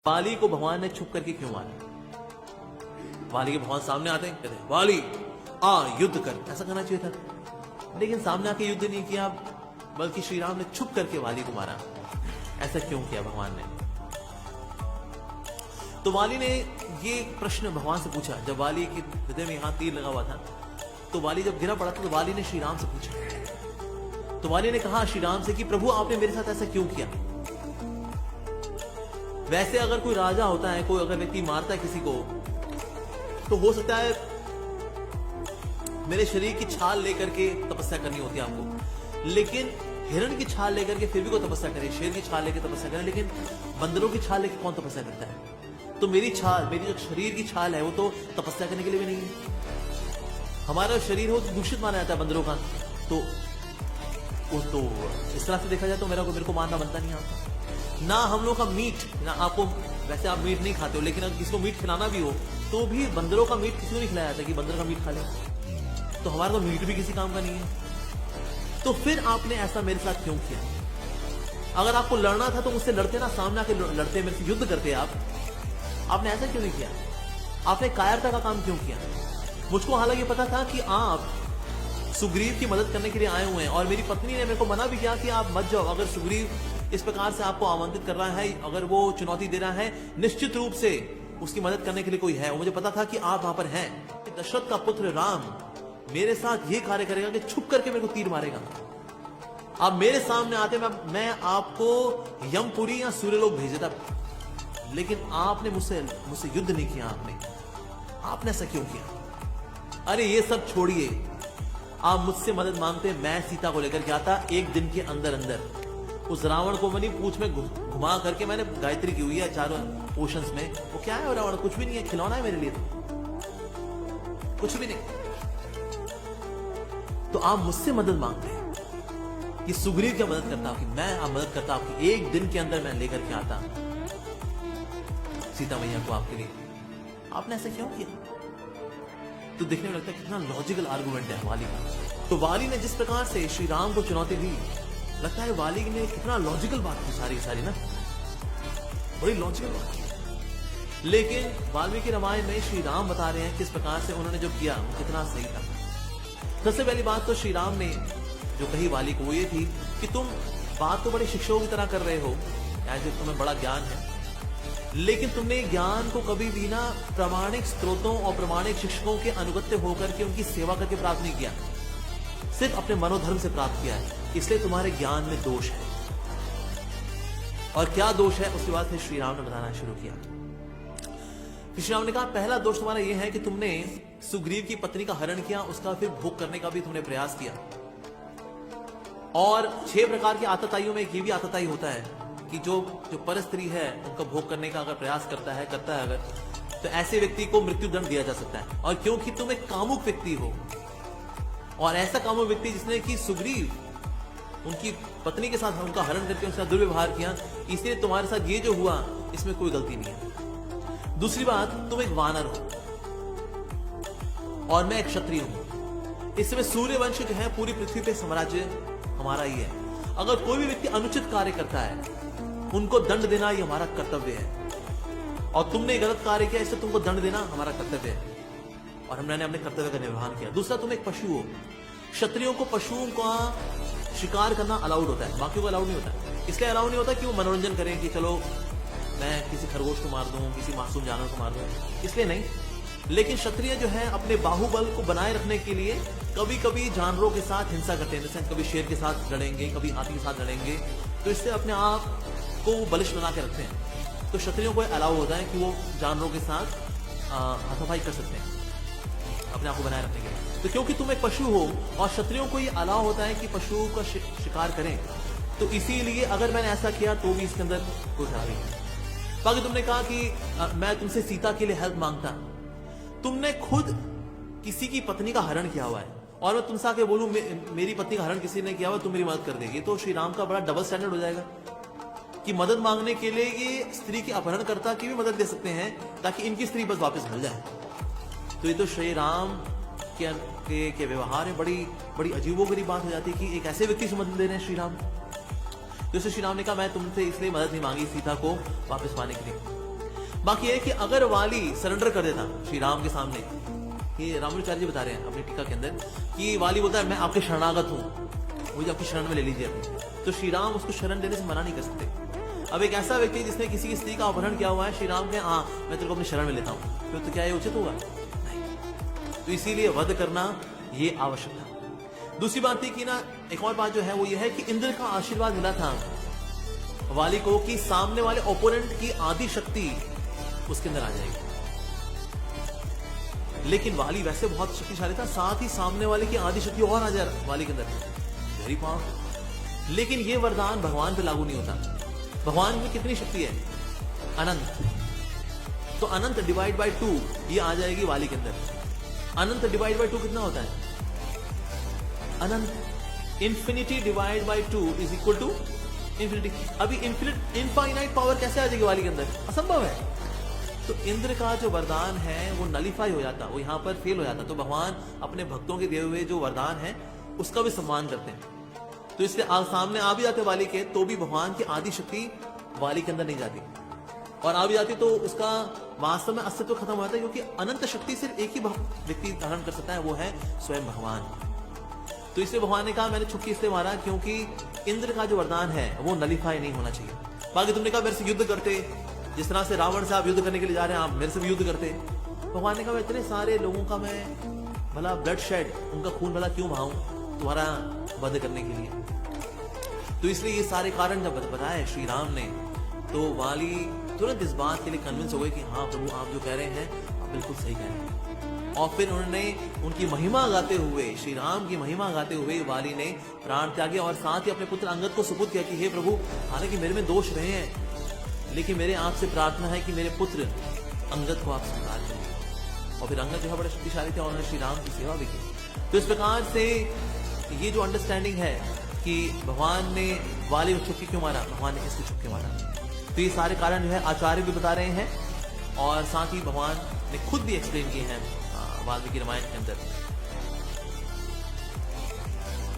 वाली को भगवान ने छुप करके क्यों मारा? वाली के भगवान सामने आते हैं, कहते हैं वाली आ युद्ध कर, ऐसा करना चाहिए था, लेकिन सामने आके युद्ध नहीं किया, बल्कि श्री राम ने छुप करके वाली को मारा। ऐसा क्यों किया भगवान ने? तो वाली ने ये प्रश्न भगवान से पूछा जब वाली के हृदय में यहां तीर लगा हुआ था। तो वाली जब गिरा पड़ा था तो वाली ने श्री राम से पूछा, तो वाली ने कहा श्री राम से कि प्रभु आपने मेरे साथ ऐसा क्यों किया? वैसे अगर कोई राजा होता है, कोई अगर व्यक्ति मारता है किसी को, तो हो सकता है मेरे शरीर की छाल लेकर के तपस्या करनी होती है आपको, लेकिन हिरण की छाल लेकर के फिर भी कोई तपस्या करे, शेर की छाल लेकर तपस्या करे, लेकिन बंदरों की छाल लेकर कौन तपस्या करता है? तो मेरी छाल, मेरी जो शरीर की छाल है वो तो तपस्या करने के लिए भी नहीं है। हमारा शरीर हो तो दूषित माना जाता है बंदरों का, तो इस तरह से देखा जाए तो मेरे को मानना बनता नहीं आता। ना हम लोग का मीट, ना आपको, वैसे आप मीट नहीं खाते हो, लेकिन अगर किसी को मीट खिलाना भी हो तो भी बंदरों का मीट किसी को नहीं खिलाया जाता कि बंदर का मीट खा ले, तो हमारा तो मीट भी किसी काम का नहीं है। तो फिर आपने ऐसा मेरे साथ क्यों किया? अगर आपको लड़ना था तो मुझसे लड़ते ना, सामने आके लड़ते, मेरे से युद्ध करते आपने ऐसा क्यों नहीं किया? आपने कायरता का काम क्यों किया? मुझको हालांकि पता था कि आप सुग्रीव की मदद करने के लिए आए हुए हैं, और मेरी पत्नी ने मेरे को मना भी किया कि आप मत जाओ, अगर सुग्रीव इस प्रकार से आपको आमंत्रित कर रहा है, अगर वो चुनौती दे रहा है, निश्चित रूप से उसकी मदद करने के लिए कोई है, और मुझे पता था कि आप वहां पर हैं। दशरथ का पुत्र राम मेरे साथ ये कार्य करेगा कि छुप करके मेरे को तीर मारेगा। आप मेरे सामने आते, मैं आपको यमपुरी या सूर्यलोक भेज देता, लेकिन आपने मुझसे युद्ध नहीं किया। आपने ऐसा क्यों किया? अरे ये सब छोड़िए, आप मुझसे मदद मांगते, मैं सीता को लेकर के आता एक दिन के अंदर अंदर। उस रावण को मैंने पूंछ में घुमा करके मैंने गायत्री की हुई है चारों पोर्शंस में। वो क्या है रावण? कुछ भी नहीं है, खिलौना है मेरे लिए, तो कुछ भी नहीं। तो आप मुझसे मदद मांगते हैं कि सुग्रीव की मदद करता, कि मैं आप मदद करता, आपकी एक दिन के अंदर मैं लेकर के आता सीता मैया को आपके लिए। आपने ऐसा क्यों किया? तो देखने में लगता है कितना लॉजिकल आर्गुमेंट है वाली का। तो वाली ने जिस प्रकार से श्री राम को चुनौती दी, लगता है वाली ने कितना लॉजिकल बात की, सारी ना बड़ी लॉजिकल बात की। लेकिन वाल्मीकि रामायण में श्री राम बता रहे हैं किस प्रकार से उन्होंने जो किया वो कितना सही था। सबसे पहली बात तो श्री राम ने जो कही वाली को वो ये थी कि तुम बात तो बड़ी शिक्षकों की तरह कर रहे हो, ऐसे तुम्हें बड़ा ज्ञान है, लेकिन तुमने ज्ञान को कभी भी ना प्रामाणिक स्रोतों और प्रामाणिक शिक्षकों के अनुगत्य होकर के उनकी सेवा करके प्राप्त नहीं किया, सिर्फ अपने मनोधर्म से प्राप्त किया है, इसलिए तुम्हारे ज्ञान में दोष है। और क्या दोष है उसके बाद फिर श्री राम ने बताना शुरू किया। श्री राम ने कहा पहला दोष तुम्हारा यह है कि तुमने सुग्रीव की पत्नी का हरण किया, उसका फिर भोग करने का भी तुमने प्रयास किया। और 6 प्रकार की आतताइयों में एक ये भी आतताई होता है कि जो पर स्त्री है उनका भोग करने का अगर प्रयास करता है अगर, तो ऐसे व्यक्ति को मृत्यु दंड दिया जा सकता है। और क्योंकि तुम एक कामुक व्यक्ति हो, और ऐसा कामुक व्यक्ति जिसने कि सुग्रीव उनकी पत्नी के साथ उनका हरण करके उनके साथ दुर्व्यवहार किया, इसलिए तुम्हारे साथ ये जो हुआ इसमें कोई गलती नहीं है। दूसरी बात, तुम एक वानर हो और मैं एक क्षत्रिय हूं। इस समय सूर्यवंश जो है पूरी पृथ्वी पे साम्राज्य हमारा ही है। अगर कोई भी व्यक्ति अनुचित कार्य करता है उनको दंड देना ये हमारा कर्तव्य है, और तुमने गलत कार्य किया इससे तुमको दंड देना हमारा कर्तव्य है, और हमने अपने कर्तव्य का निर्वहन किया। दूसरा, तुम एक पशु हो। क्षत्रियों को पशुओं का शिकार करना अलाउड होता है, बाकियों को अलाउड नहीं होता। इसलिए अलाउड नहीं होता कि वो मनोरंजन करें कि चलो मैं किसी खरगोश को मार दूं, किसी मासूम जानवर को मार दूं, इसलिए नहीं। लेकिन क्षत्रिय जो है अपने बाहुबल को बनाए रखने के लिए कभी कभी जानवरों के साथ हिंसा करते हैं, कभी शेर के साथ लड़ेंगे, कभी हाथी के साथ लड़ेंगे, तो इससे अपने आप को बलिष्ठ बना के रखते हैं। तो क्षत्रियों को अलाउ होता है कि वो जानवरों के साथ हाथापाई कर सकते हैं अपने आप को बनाए रखने के लिए। तो क्योंकि तुम एक पशु हो और क्षत्रियों को ये अलाउ होता है कि पशुओं का शिकार करें, तो इसीलिए अगर मैंने ऐसा किया तो भी इसके अंदर कोई खराबी है। बाकी तुमने कहा कि मैं तुमसे सीता के लिए हेल्प मांगता, तुमने खुद किसी की पत्नी का हरण किया हुआ है, और मैं तुमसे आके बोलूं मेरी पत्नी का हरण किसी ने किया हुआ, तुम मेरी मदद कर देगी, तो श्री राम का बड़ा डबल स्टैंडर्ड हो जाएगा कि मदद मांगने के लिए ये स्त्री के अपहरणकर्ता की भी मदद दे सकते हैं ताकि इनकी स्त्री बस वापस मिल जाए। तो ये तो श्री राम के व्यवहार में बड़ी अजीबोगरीब बात हो जाती है कि एक ऐसे व्यक्ति से मदद ले रहे हैं श्री राम। तो श्री राम ने कहा मैं तुमसे इसलिए मदद नहीं मांगी सीता को वापस पाने के लिए, बाकी यह है कि अगर वाली सरेंडर कर देता श्री राम के सामने, ये रामानुचार्य जी बता रहे हैं अपनी टीका के अंदर कि वाली बोलता है मैं आपके शरणागत हूं, मुझे आपकी शरण में ले लीजिए, तो श्री राम उसको शरण देने से मना नहीं कर सकते। अब एक ऐसा व्यक्ति जिसने किसी की स्त्री का अपहरण किया हुआ है, श्री राम के हाँ मैं तेरे को अपनी शरण में लेता हूं, फिर तो क्या ये उचित होगा? नहीं। तो इसीलिए वध करना ये आवश्यक था। दूसरी बात थी कि ना, एक और बात जो है वो ये है कि इंद्र का आशीर्वाद मिला था वाली को कि सामने वाले ओपोनेंट की आदि शक्ति उसके अंदर आ जाएगी। लेकिन वाली वैसे बहुत शक्तिशाली था, साथ ही सामने वाले की आदि शक्ति और आ जाए वाली के अंदर, वेरी पावरफुल। लेकिन ये वरदान भगवान पे लागू नहीं होता। भगवान में कितनी शक्ति है? अनंत। तो अनंत डिवाइड बाय 2 ये आ जाएगी वाली के अंदर। अनंत डिवाइड बाय 2 कितना होता है? अनंत। Infinity divide by 2 is equal to infinity. अभी इनफाइनाइट पावर कैसे आ जाएगी वाली के अंदर? असंभव है। तो इंद्र का जो वरदान है वो नलिफाई हो जाता, वो यहां पर फेल हो जाता। तो भगवान अपने भक्तों के दिए हुए जो वरदान है उसका भी सम्मान करते हैं। तो इसलिए सामने आ भी जाते वाली के, तो भी भगवान की आदि शक्ति वाली के अंदर नहीं जाती, और आ भी जाती तो उसका वास्तव में अस्तित्व खत्म हो जाता है, क्योंकि अनंत शक्ति सिर्फ एक ही व्यक्ति धारण कर सकता है, वो है स्वयं भगवान। तो इसलिए भगवान ने कहा मैंने छुट्टी इसलिए मारा क्योंकि इंद्र का जो वरदान है वो नलिफाई नहीं होना चाहिए। बाकी तुमने कहा मेरे से युद्ध करते, जिस तरह से रावण से आप युद्ध करने के लिए जा रहे हैं, आप मेरे से भी युद्ध करते। भगवान ने कहा इतने सारे लोगों का मैं भला ब्लड शेड, उनका खून भला क्यों बहाऊं तुम्हारा वध करने के लिए? तो इसलिए ये सारे कारण जब बताए श्री राम ने, तो वाली तुरंत इस बात के लिए कन्विंस हो गए कि हाँ प्रभु आप जो कह रहे हैं आप बिल्कुल सही कह रहे हैं। और फिर उन्होंने उनकी महिमा गाते हुए, श्री राम की महिमा गाते हुए वाली ने प्राण त्यागे, और साथ ही अपने पुत्र अंगद को सुपुत्र किया कि हे प्रभु हालांकि मेरे में दोष रहे हैं, लेकिन मेरे आपसे प्रार्थना है कि मेरे पुत्र अंगद को आप स्वीकार करें। और फिर अंगद जो है बड़े शक्तिशाली थे और उन्होंने श्री राम की सेवा भी की। तो इस प्रकार से ये जो अंडरस्टैंडिंग है कि भगवान ने वाली को छुपके क्यों मारा, भगवान ने इसको छुपके मारा, तो ये सारे कारण जो है आचार्य भी बता रहे हैं, और साथ ही भगवान ने खुद भी एक्सप्लेन किए हैं वाल्मीकि रामायण के अंदर